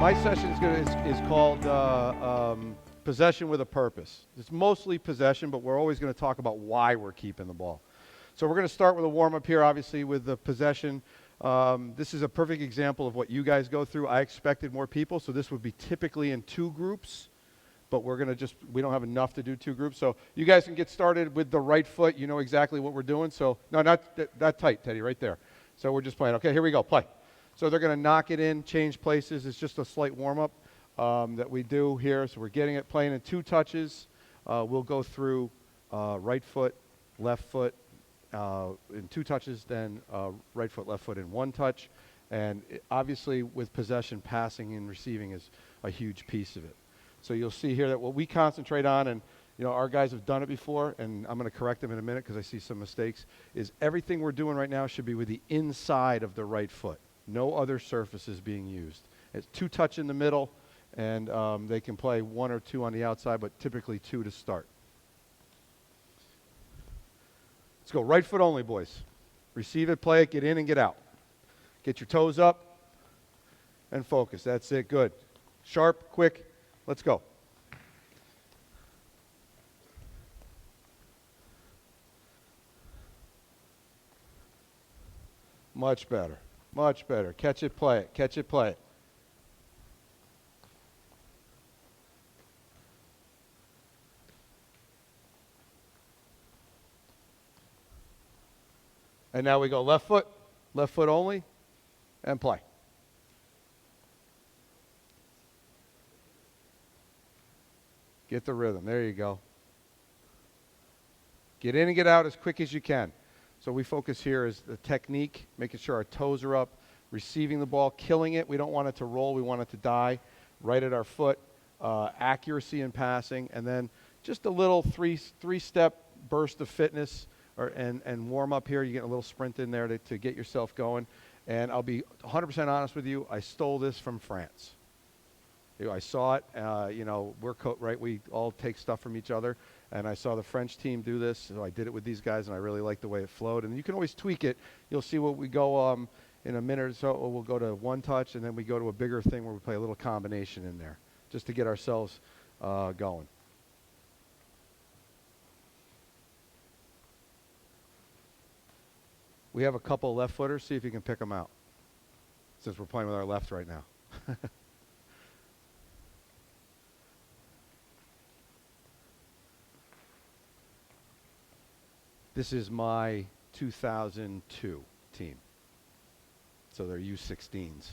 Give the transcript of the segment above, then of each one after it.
My session is called Possession with a Purpose. It's mostly possession, but we're always going to talk about why we're keeping the ball. So we're going to start with a warm-up here, obviously, with the possession. This is a perfect example of what you guys go through. I expected more people, so this would be typically in 2 groups, but we don't have enough to do 2 groups. So you guys can get started with the right foot. You know exactly what we're doing. So, no, not that tight, Teddy, right there. So we're just playing. Okay, here we go, play. So they're going to knock it in, change places. It's just a slight warm-up that we do here. So we're getting it, playing in 2 touches. We'll go through right foot, left foot in 2 touches, then right foot, left foot in 1 touch. And obviously with possession, passing and receiving is a huge piece of it. So you'll see here that what we concentrate on, and our guys have done it before, and I'm going to correct them in a minute because I see some mistakes, is everything we're doing right now should be with the inside of the right foot. No other surfaces being used. It's 2 touch in the middle, and they can play 1 or 2 on the outside, but typically 2 to start. Let's go right foot only, boys. Receive it, play it, get in and get out. Get your toes up and focus. That's it, good. Sharp, quick, let's go. Much better. Much better. Catch it, play it. Catch it, play it. And now we go left foot only, and play. Get the rhythm. There you go. Get in and get out as quick as you can. So we focus here is the technique, making sure our toes are up, receiving the ball, killing it. We don't want it to roll. We want it to die right at our foot. Accuracy in passing, and then just a little three-step burst of fitness and warm up here. You get a little sprint in there to get yourself going. And I'll be 100% honest with you. I stole this from France. I saw it. Right? We all take stuff from each other. And I saw the French team do this, so I did it with these guys, and I really liked the way it flowed. And you can always tweak it. You'll see what we go in a minute or so. We'll go to 1 touch, and then we go to a bigger thing where we play a little combination in there, just to get ourselves going. We have a couple left footers. See if you can pick them out, since we're playing with our left right now. This is my 2002 team. So they're U16s.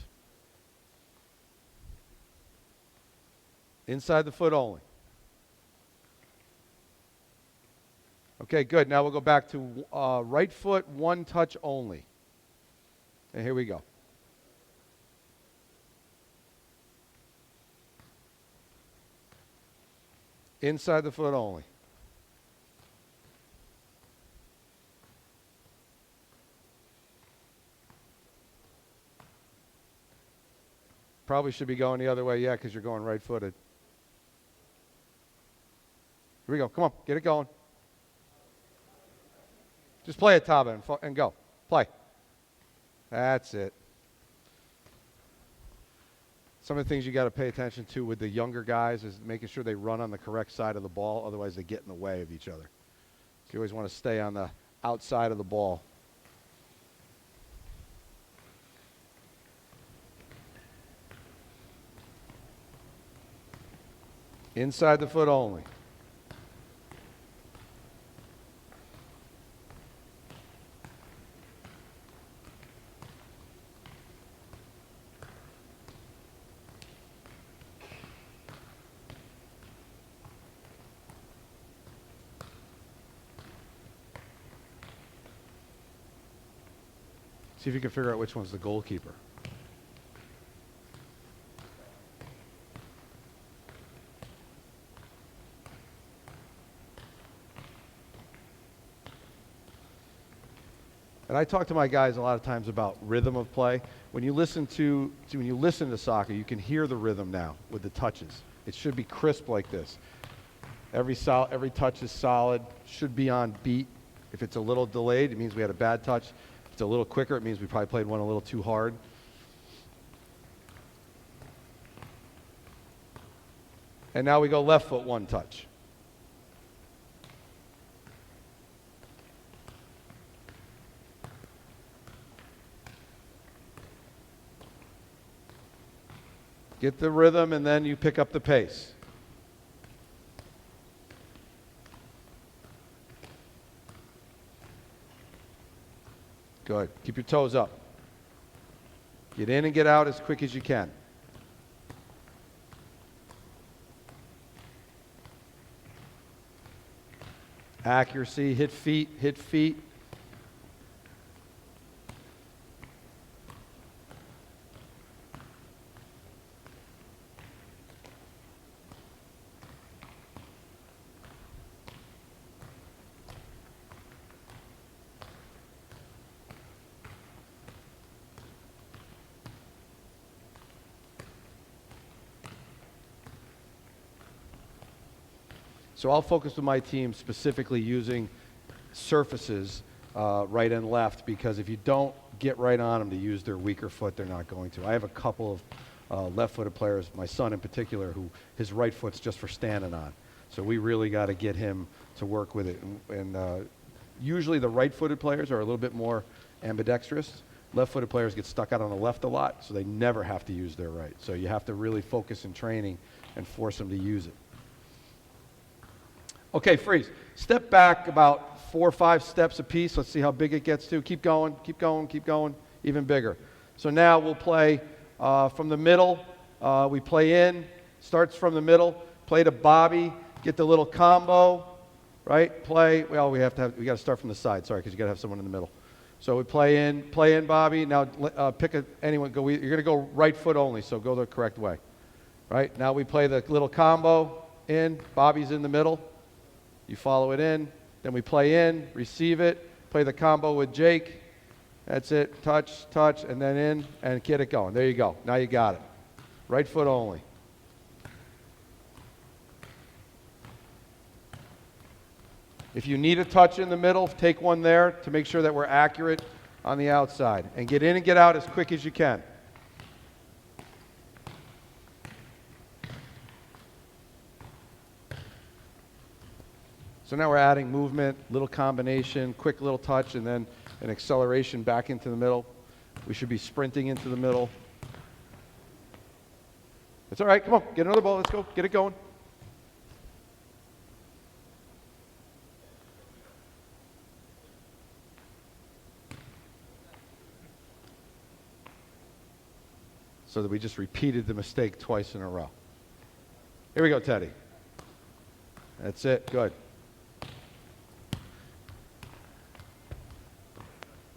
Inside the foot only. Okay, good. Now we'll go back to right foot, 1 touch only. And here we go. Inside the foot only. Probably should be going the other way, yeah, because you're going right-footed. Here we go. Come on, get it going. Just play it, Taba, and go. Play. That's it. Some of the things you got to pay attention to with the younger guys is making sure they run on the correct side of the ball, otherwise they get in the way of each other. So you always want to stay on the outside of the ball. Inside the foot only. See if you can figure out which one's the goalkeeper. And I talk to my guys a lot of times about rhythm of play. When you listen to soccer, you can hear the rhythm now with the touches. It should be crisp like this. Every touch is solid, should be on beat. If it's a little delayed, it means we had a bad touch. If it's a little quicker, it means we probably played one a little too hard. And now we go left foot one touch. Get the rhythm, and then you pick up the pace. Good. Keep your toes up. Get in and get out as quick as you can. Accuracy, hit feet, hit feet. So I'll focus with my team specifically using surfaces right and left, because if you don't get right on them to use their weaker foot, they're not going to. I have a couple of left-footed players, my son in particular, who his right foot's just for standing on. So we really got to get him to work with it. And usually the right-footed players are a little bit more ambidextrous. Left-footed players get stuck out on the left a lot, so they never have to use their right. So you have to really focus in training and force them to use it. Okay, freeze. Step back about 4 or 5 steps apiece. Let's see how big it gets to. Keep going, keep going, keep going, even bigger. So now we'll play from the middle. We play in, starts from the middle, play to Bobby, get the little combo, right? Play, well, we got to start from the side, sorry, because you got to have someone in the middle. So we play in, Bobby. Now pick anyone, you're going to go right foot only, so go the correct way. Right? Now we play the little combo in, Bobby's in the middle. You follow it in, then we play in, receive it, play the combo with Jake. That's it, touch, touch, and then in, and get it going. There you go. Now you got it. Right foot only. If you need a touch in the middle, take one there to make sure that we're accurate on the outside. And get in and get out as quick as you can. So now we're adding movement, little combination, quick little touch, and then an acceleration back into the middle. We should be sprinting into the middle. It's all right. Come on, get another ball. Let's go. Get it going. So that we just repeated the mistake twice in a row. Here we go, Teddy. That's it. Good.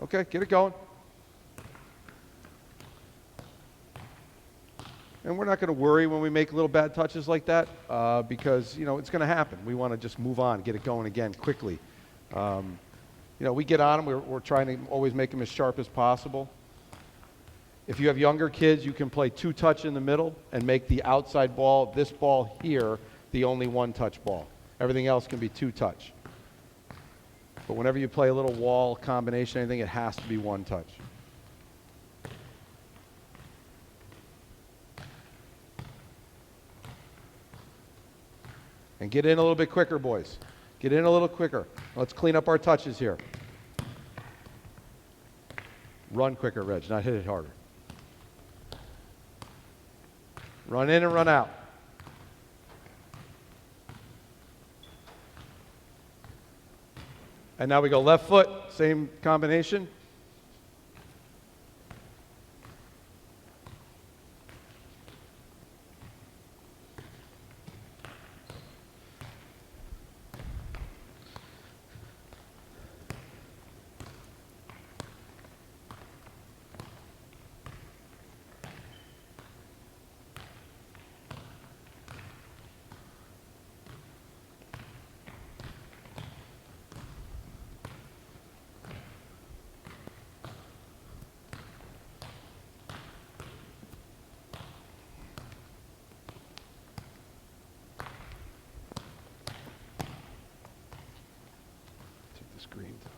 Okay, get it going. And we're not going to worry when we make little bad touches like that because, it's going to happen. We want to just move on, get it going again quickly. We get on them. We're trying to always make them as sharp as possible. If you have younger kids, you can play 2-touch in the middle and make the outside ball, this ball here, the only 1-touch ball. Everything else can be 2-touch. But whenever you play a little wall combination, anything, it has to be 1-touch. And get in a little bit quicker, boys. Get in a little quicker. Let's clean up our touches here. Run quicker, Reg, not hit it harder. Run in and run out. And now we go left foot, same combination. Screens on.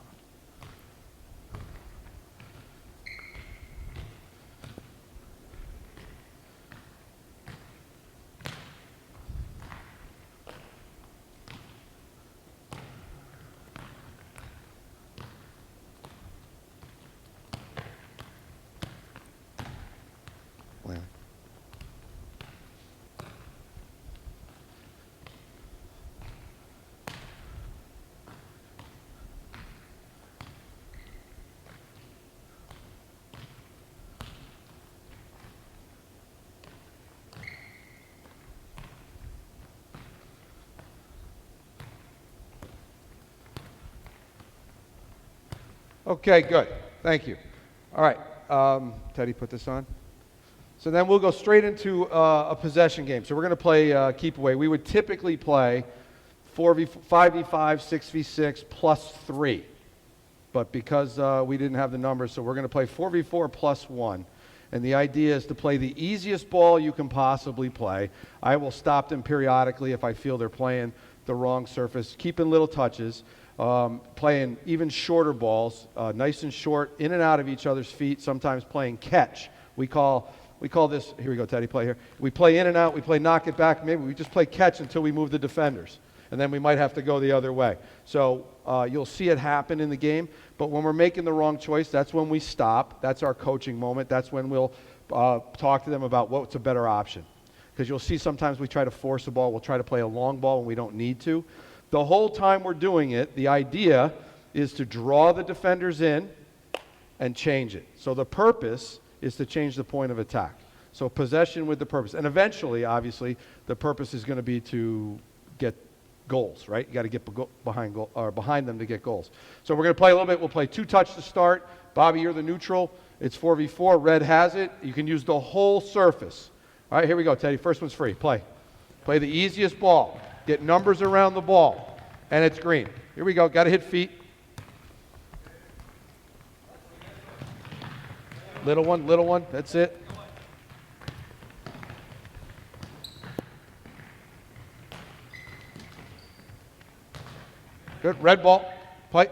Okay, good. Thank you. All right. Teddy, put this on. So then we'll go straight into a possession game. So we're going to play keep away. We would typically play 5v5, 6v6, plus 3. But because we didn't have the numbers, so we're going to play 4v4 plus 1. And the idea is to play the easiest ball you can possibly play. I will stop them periodically if I feel they're playing the wrong surface, keeping little touches, playing even shorter balls, nice and short, in and out of each other's feet, sometimes playing catch. We call this, here we go, Teddy, play here. We play in and out, we play knock it back, maybe we just play catch until we move the defenders. And then we might have to go the other way. So you'll see it happen in the game. But when we're making the wrong choice, that's when we stop. That's our coaching moment. That's when we'll talk to them about what's a better option. Because you'll see sometimes we try to force a ball. We'll try to play a long ball when we don't need to. The whole time we're doing it, the idea is to draw the defenders in and change it. So the purpose is to change the point of attack. So possession with the purpose. And eventually, obviously, the purpose is going to be to get goals, right? You got to get behind them to get goals. So we're going to play a little bit. We'll play 2-touch to start. Bobby, you're the neutral. It's 4v4. Red has it. You can use the whole surface. All right, here we go, Teddy. First one's free. Play. Play the easiest ball. Get numbers around the ball. And it's green. Here we go. Got to hit feet. Little one, little one. That's it. Good. Red ball. Play.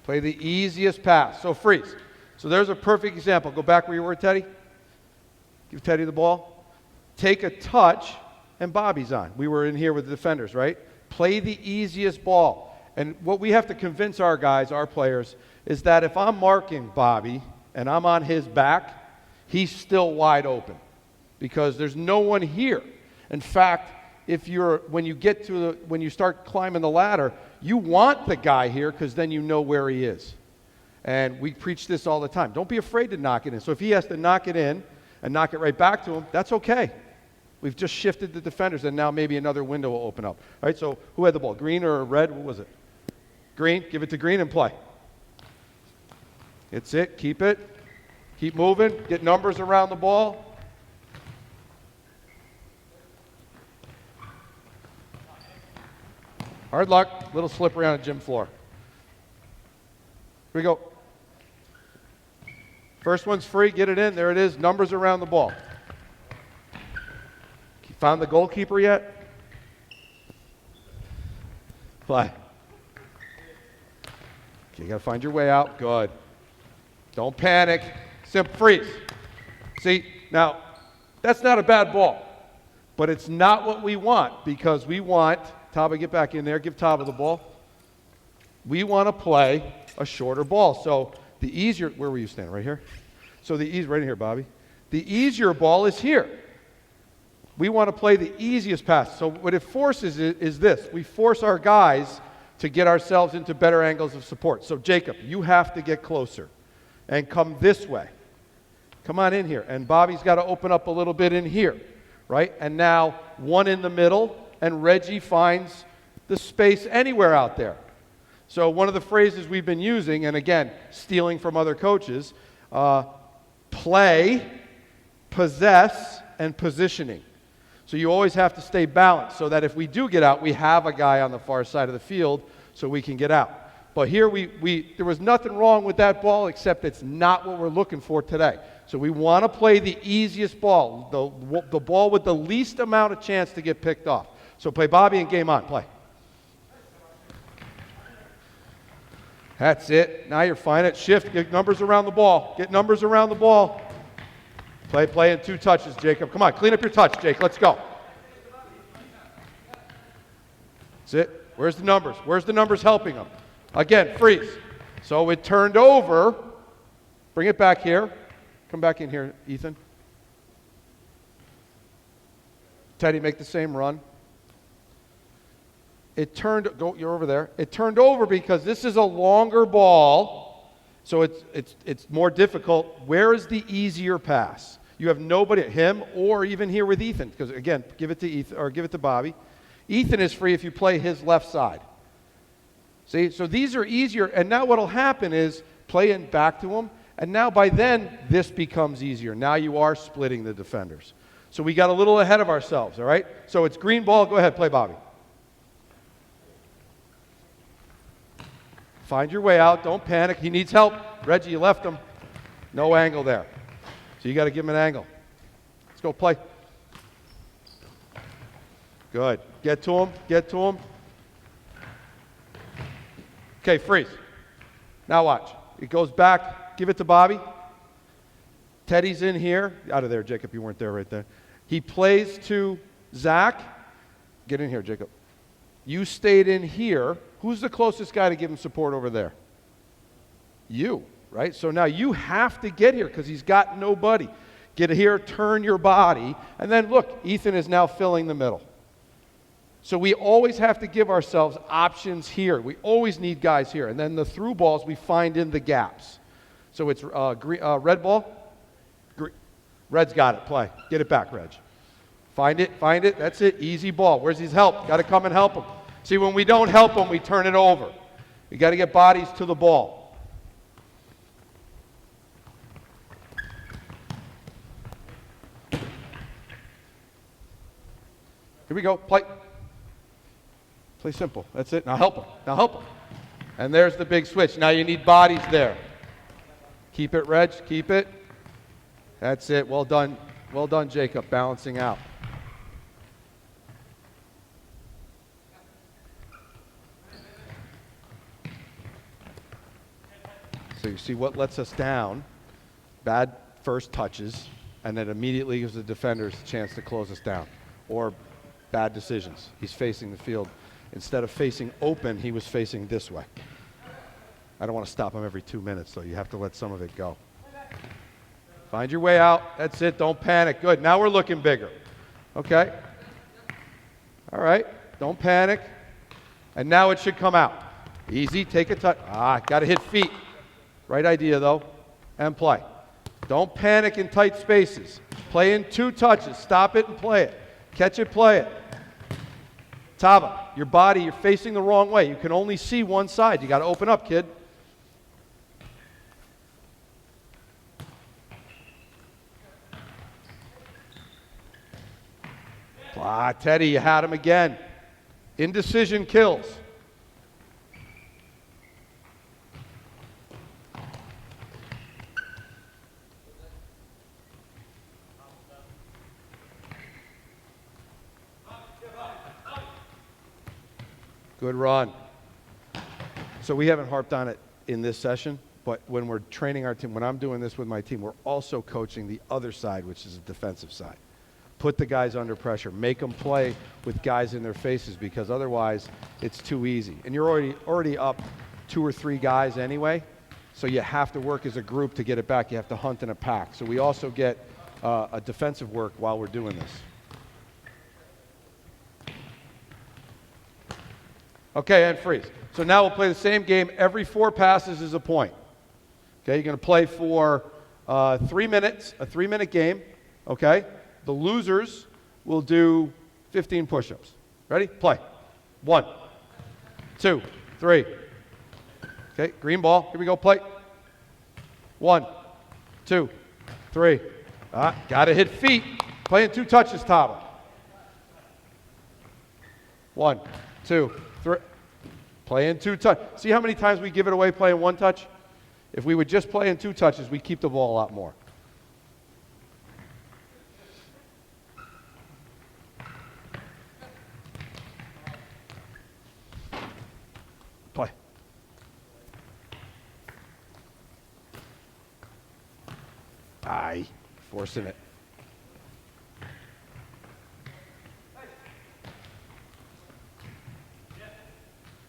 Play the easiest pass. So freeze. So there's a perfect example. Go back where you were, Teddy. Give Teddy the ball. Take a touch, and Bobby's on. We were in here with the defenders, right? Play the easiest ball. And what we have to convince our guys, our players, is that if I'm marking Bobby and I'm on his back, he's still wide open because there's no one here. In fact, when you start climbing the ladder, you want the guy here because then you know where he is. And we preach this all the time. Don't be afraid to knock it in. So if he has to knock it in and knock it right back to him, that's okay. We've just shifted the defenders, and now maybe another window will open up. All right, so who had the ball? Green or red? What was it? Green. Give it to Green and play. It's it. Keep it. Keep moving. Get numbers around the ball. Hard luck. Little slippery on a gym floor. Here we go. First one's free. Get it in. There it is. Numbers around the ball. Found the goalkeeper yet? Play. Okay, you got to find your way out. Good. Don't panic. Freeze. See, now, that's not a bad ball. But it's not what we want because we want, Taba, get back in there. Give Taba the ball. We want to play a shorter ball. So the easier, where were you standing? Right here? So right in here, Bobby. The easier ball is here. We want to play the easiest pass. So what it forces is this. We force our guys to get ourselves into better angles of support. So Jacob, you have to get closer and come this way. Come on in here. And Bobby's got to open up a little bit in here, right? And now one in the middle, and Reggie finds the space anywhere out there. So one of the phrases we've been using, and again, stealing from other coaches, play, possess, and positioning. So you always have to stay balanced so that if we do get out, we have a guy on the far side of the field so we can get out. But here there was nothing wrong with that ball except it's not what we're looking for today. So we want to play the easiest ball, the ball with the least amount of chance to get picked off. So play Bobby and game on. Play. That's it. Now you're fine at shift. Get numbers around the ball. Get numbers around the ball. Play in 2 touches, Jacob. Come on, clean up your touch, Jake. Let's go. That's it. Where's the numbers? Where's the numbers helping them? Again, freeze. So it turned over. Bring it back here. Come back in here, Ethan. Teddy, make the same run. You're over there. It turned over because this is a longer ball. So it's more difficult. Where is the easier pass? You have nobody, him or even here with Ethan. Because again, give it to Ethan or give it to Bobby. Ethan is free if you play his left side. See, so these are easier, and now what'll happen is play in back to them, and now by then, this becomes easier. Now you are splitting the defenders. So we got a little ahead of ourselves, all right? So it's green ball. Go ahead, play Bobby. Find your way out. Don't panic. He needs help. Reggie, you left him. No angle there. So you got to give him an angle. Let's go play. Good. Get to him. Get to him. Okay, freeze. Now watch. It goes back. Give it to Bobby. Teddy's in here. Out of there, Jacob. You weren't there right there. He plays to Zach. Get in here, Jacob. You stayed in here. Who's the closest guy to give him support over there? You, right? So now you have to get here because he's got nobody. Get here, turn your body, and then look, Ethan is now filling the middle. So we always have to give ourselves options here. We always need guys here. And then the through balls we find in the gaps. So it's red ball. Red's got it. Play. Get it back, Reg. Find it. Find it. That's it. Easy ball. Where's his help? Got to come and help him. See, when we don't help him, we turn it over. We got to get bodies to the ball. Here we go. Play. Play simple. That's it. Now help him. Now help him. And there's the big switch. Now you need bodies there. Keep it, Reg. Keep it. That's it. Well done. Well done, Jacob. Balancing out. So you see what lets us down. Bad first touches, and then immediately gives the defenders a chance to close us down. Or bad decisions. He's facing the field. Instead of facing open, he was facing this way. I don't want to stop him every 2 minutes, so you have to let some of it go. Find your way out. That's it. Don't panic. Good. Now we're looking bigger. Okay? All right. Don't panic. And now it should come out. Easy. Take a touch. Got to hit feet. Right idea, though. And play. Don't panic in tight spaces. Play in 2 touches. Stop it and play it. Catch it, play it. Taba, your body, you're facing the wrong way. You can only see one side. You got to open up, kid. Teddy, you had him again. Indecision kills. Good run. So we haven't harped on it in this session, but when we're training our team, when I'm doing this with my team, we're also coaching the other side, which is the defensive side. Put the guys under pressure. Make them play with guys in their faces because otherwise it's too easy. And you're already up 2 or 3 guys anyway, so you have to work as a group to get it back. You have to hunt in a pack. So we also get a defensive work while we're doing this. Okay, and freeze. So now we'll play the same game. Every 4 passes is a point. Okay, you're going to play for 3 minutes, a 3-minute game. Okay, the losers will do 15 push-ups. Ready? Play. 1, 2, 3. Okay, green ball. Here we go. Play. 1, 2, 3. Got to hit feet. Play in 2 touches, Taba. 1, 2, 3. Play in 2 touches. See how many times we give it away playing 1 touch? If we would just play in 2 touches, we keep the ball a lot more. Play. Forcing it.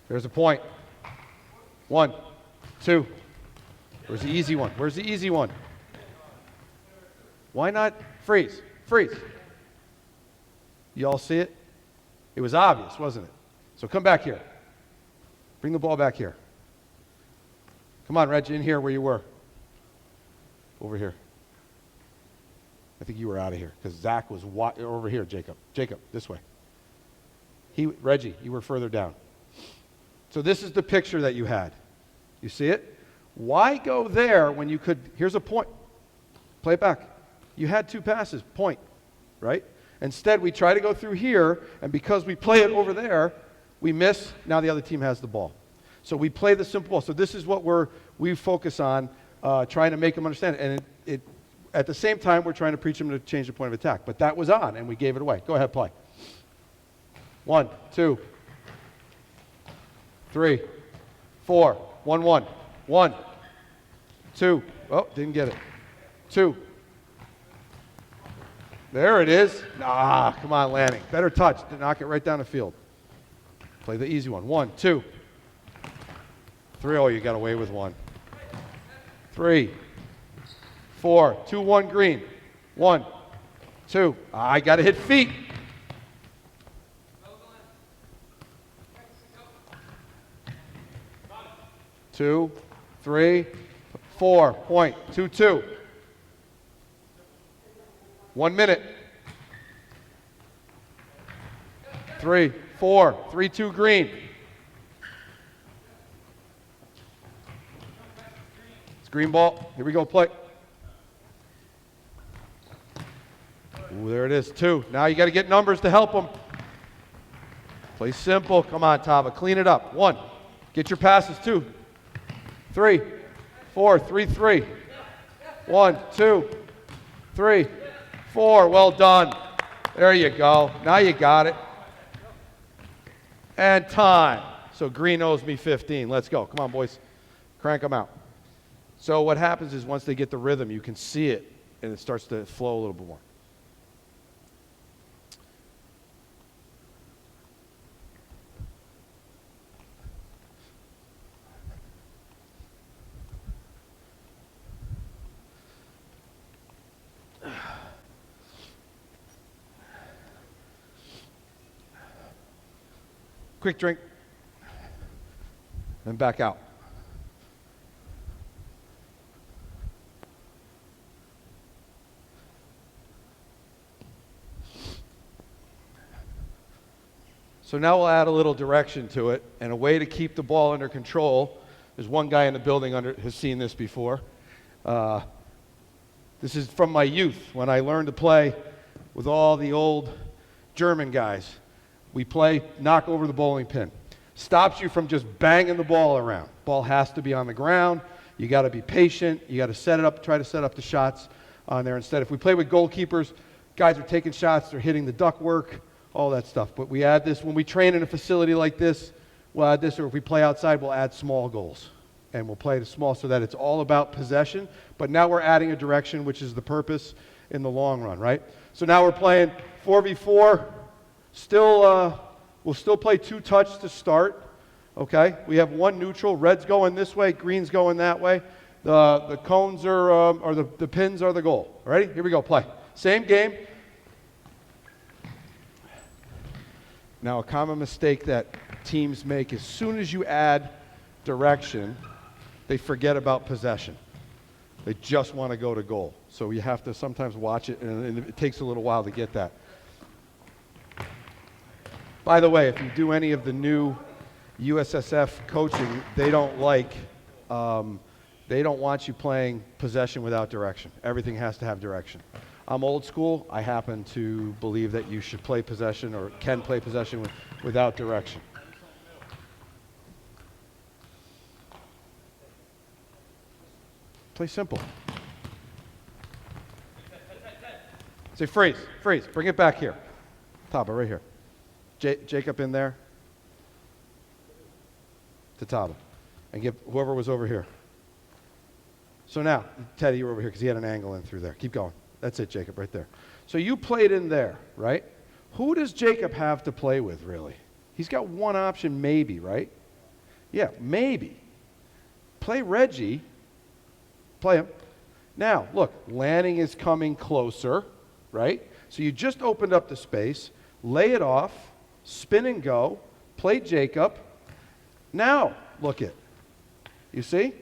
There's a point. 1, 2. Where's the easy one? Where's the easy one? Why not freeze? Freeze. You all see it? It was obvious, wasn't it? So come back here. Bring the ball back here. Come on, Reggie, in here where you were. Over here. I think you were out of here because Zach was over here, Jacob. Jacob, this way. Reggie, you were further down. So this is the picture that you had. You see it? Why go there when you could, here's a point. Play it back. You had 2 passes, point, right? Instead, we try to go through here, and because we play it over there, we miss, now the other team has the ball. So we play the simple ball. So this is what we focus on, trying to make them understand it. And at the same time, we're trying to preach them to change the point of attack. But that was on, and we gave it away. Go ahead, play. 1, 2, 3, 4, 1, 1, 1, 2. Oh, didn't get it. 2. There it is. Ah, come on, Lanning. Better touch. Knock it right down the field. Play the easy one. 1, 2, 3. Oh, you got away with 1. 3, 4, 2, 1, green. 1, 2. I got to hit feet. 2, 3, 4. Point. 2, 2. 1 minute. 3, 4. 3, 2, green. It's green ball. Here we go, play. Ooh, there it is, 2. Now you got to get numbers to help them. Play simple. Come on, Tava. Clean it up. 1. Get your passes. 2, 3, 4. 3, 3. 1, 2, 3, 4. Well done. There you go. Now you got it. And time. So green owes me 15. Let's go. Come on, boys. Crank them out. So what happens is once they get the rhythm, you can see it, and it starts to flow a little bit more. Quick drink, and back out. So now we'll add a little direction to it, and a way to keep the ball under control. There's one guy in the building has seen this before. This is from my youth, when I learned to play with all the old German guys. We play knock over the bowling pin. Stops you from just banging the ball around. Ball has to be on the ground. You got to be patient. You got to set it up, try to set up the shots on there instead. If we play with goalkeepers, guys are taking shots, they're hitting the duck work, all that stuff. But we add this, when we train in a facility like this, we'll add this, or if we play outside, we'll add small goals. And we'll play it small so that it's all about possession. But now we're adding a direction, which is the purpose in the long run, right? So now we're playing 4v4. We'll still play 2 touch to start, okay? We have 1 neutral. Red's going this way, green's going that way. The cones are, or the pins are the goal. Ready? Here we go, play. Same game. Now, a common mistake that teams make, as soon as you add direction, they forget about possession. They just want to go to goal. So you have to sometimes watch it, and it takes a little while to get that. By the way, if you do any of the new USSF coaching, they don't want you playing possession without direction. Everything has to have direction. I'm old school. I happen to believe that you should play possession, or can play possession without direction. Play simple. Say freeze, freeze. Bring it back here. Taba, right here. Jacob in there. To Taba. And give whoever was over here. So now, Teddy, you're over here because he had an angle in through there. Keep going. That's it, Jacob, right there. So you played in there, right? Who does Jacob have to play with, really? He's got one option, maybe, right? Yeah, maybe. Play Reggie. Play him. Now, look, Lanning is coming closer, right? So you just opened up the space, lay it off, spin and go, play Jacob. Now, look it. You see?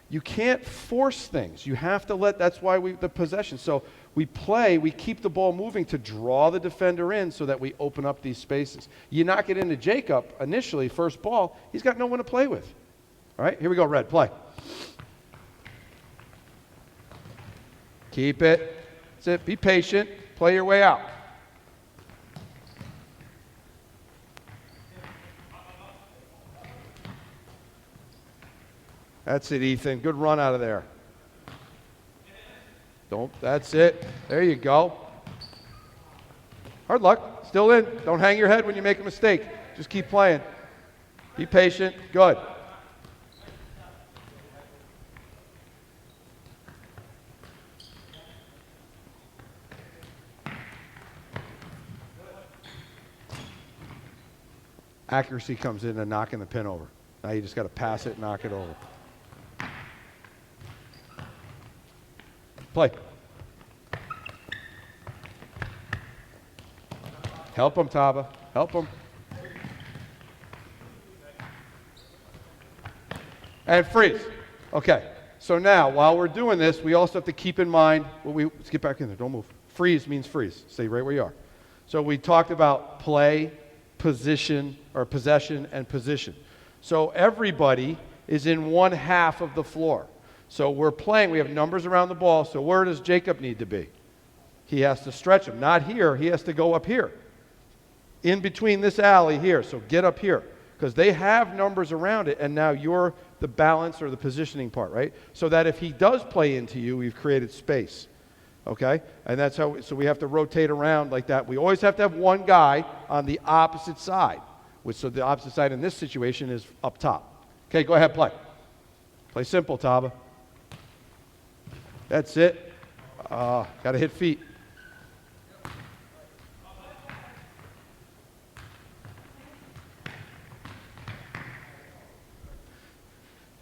You can't force things. You have to let, that's why the possession. So We keep the ball moving to draw the defender in so that we open up these spaces. You knock it into Jacob initially, first ball, he's got no one to play with. All right, here we go, Red, play. Keep it. That's it. Be patient. Play your way out. That's it, Ethan. Good run out of there. That's it. There you go. Hard luck. Still in. Don't hang your head when you make a mistake. Just keep playing. Be patient. Good. Accuracy comes in and knocking the pin over. Now you just got to pass it and knock it over. Play. Help him, Taba. Help him. And freeze. Okay. So now, while we're doing this, we also have to keep in mind, let's get back in there. Don't move. Freeze means freeze. Stay right where you are. So we talked about play, position, or possession and position. So everybody is in one half of the floor. So we're playing, we have numbers around the ball, so where does Jacob need to be? He has to stretch him. Not here, he has to go up here. In between this alley here, so get up here. Because they have numbers around it, and now you're the balance or the positioning part, right? So that if he does play into you, we've created space. Okay? And that's how, so we have to rotate around like that. We always have to have one guy on the opposite side. So the opposite side in this situation is up top. Okay, go ahead, play. Play simple, Taba. That's it. Got to hit feet.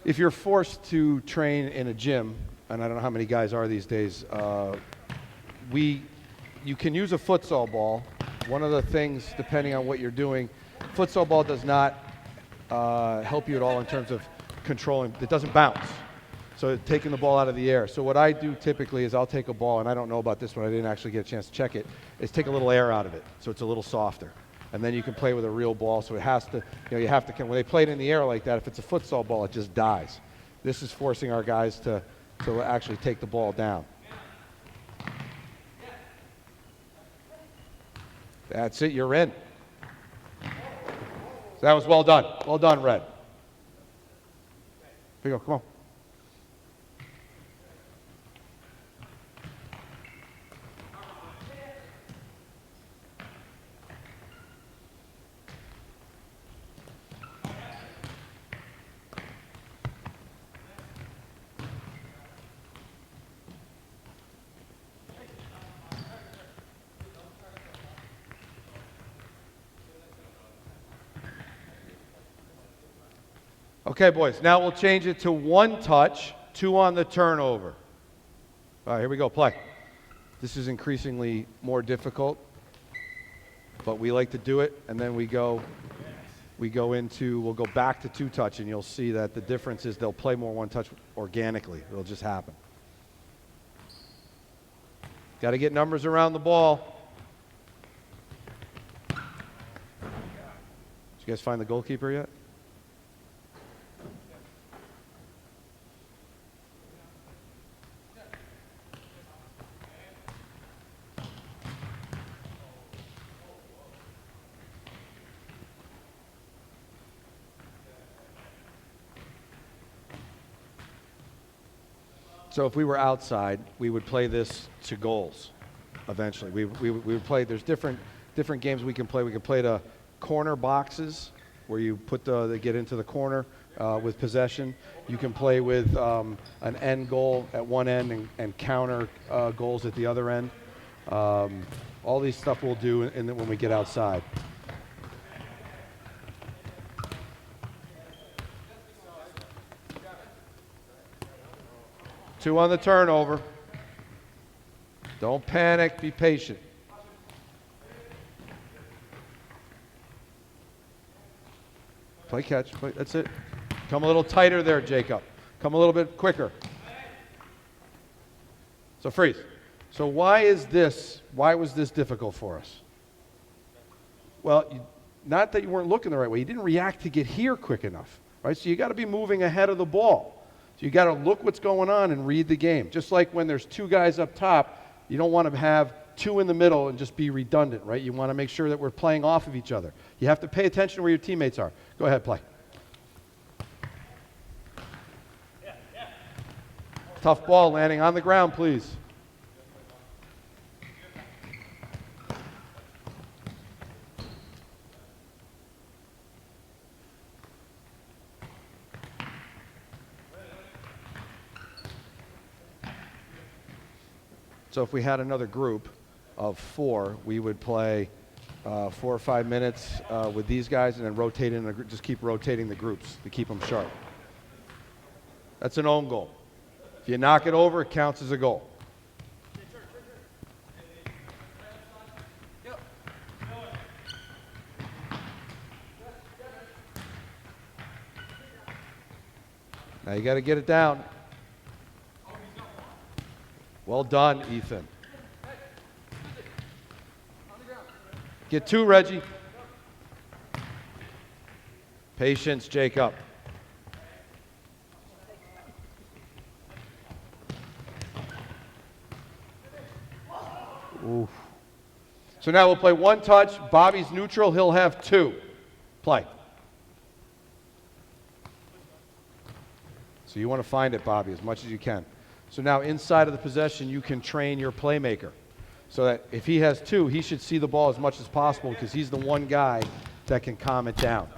If you're forced to train in a gym, and I don't know how many guys are these days, you can use a futsal ball. One of the things, depending on what you're doing, futsal ball does not help you at all in terms of controlling. It doesn't bounce. So taking the ball out of the air. So what I do typically is I'll take a ball, and I don't know about this one, I didn't actually get a chance to check it, is take a little air out of it so it's a little softer. And then you can play with a real ball, so it has to, you have to, when they play it in the air like that, if it's a futsal ball, it just dies. This is forcing our guys to actually take the ball down. That's it, you're in. So that was well done. Well done, Red. Here you go, come on. Okay, boys, now we'll change it to one touch, two on the turnover. All right, here we go, play. This is increasingly more difficult, but we like to do it, and then we'll go back to two touch, and you'll see that the difference is they'll play more one touch organically. It'll just happen. Got to get numbers around the ball. Did you guys find the goalkeeper yet? So if we were outside, we would play this to goals eventually. We would play, there's different games we can play. We can play the corner boxes where you get into the corner with possession. You can play with an end goal at one end and counter goals at the other end. All these stuff we'll do when we get outside. Two on the turnover. Don't panic, be patient. Play catch, that's it. Come a little tighter there, Jacob. Come a little bit quicker. So freeze. So why was this difficult for us? Well, not that you weren't looking the right way. You didn't react to get here quick enough, right? So you got to be moving ahead of the ball. So you got to look what's going on and read the game. Just like when there's two guys up top, you don't want to have two in the middle and just be redundant, right? You want to make sure that we're playing off of each other. You have to pay attention to where your teammates are. Go ahead, play. Tough ball landing on the ground, please. So if we had another group of 4, we would play 4 or 5 minutes with these guys and then rotate in, just keep rotating the groups to keep them sharp. That's an own goal. If you knock it over, it counts as a goal. Now you got to get it down. Well done, Ethan. Get 2, Reggie. Patience, Jacob. Oof. So now we'll play 1 touch. Bobby's neutral. He'll have 2. Play. So you want to find it, Bobby, as much as you can. So now inside of the possession, you can train your playmaker. So that if he has 2, he should see the ball as much as possible because he's the one guy that can calm it down.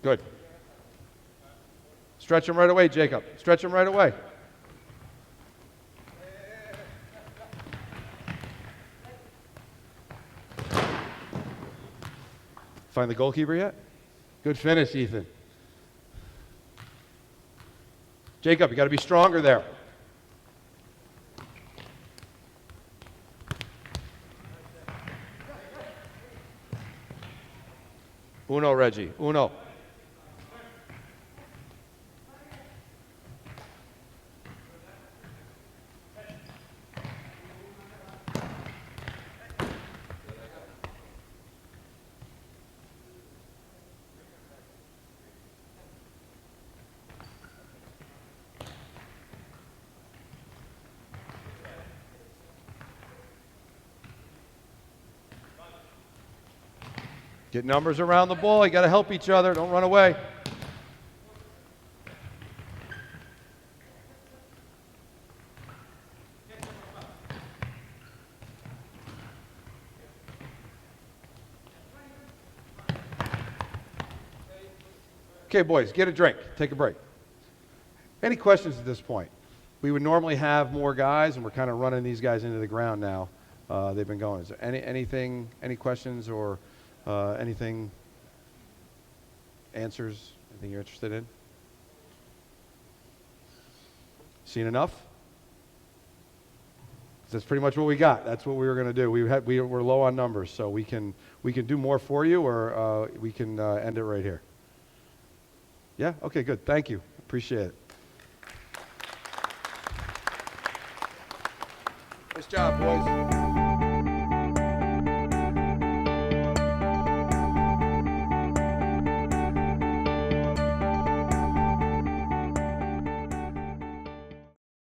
Good. Stretch him right away, Jacob. Stretch him right away. Find the goalkeeper yet? Good finish, Ethan. Jacob, you got to be stronger there. Uno, Reggie. Uno. Get numbers around the ball. You got to help each other. Don't run away. Okay, boys, get a drink. Take a break. Any questions at this point? We would normally have more guys, and we're kind of running these guys into the ground now. They've been going. Is there any questions or anything, answers, anything you're interested in? Seen enough? That's pretty much what we got. That's what we were going to do. We're low on numbers, so we can do more for you, or we can end it right here. Yeah? Okay, good. Thank you. Appreciate it. Nice job, boys.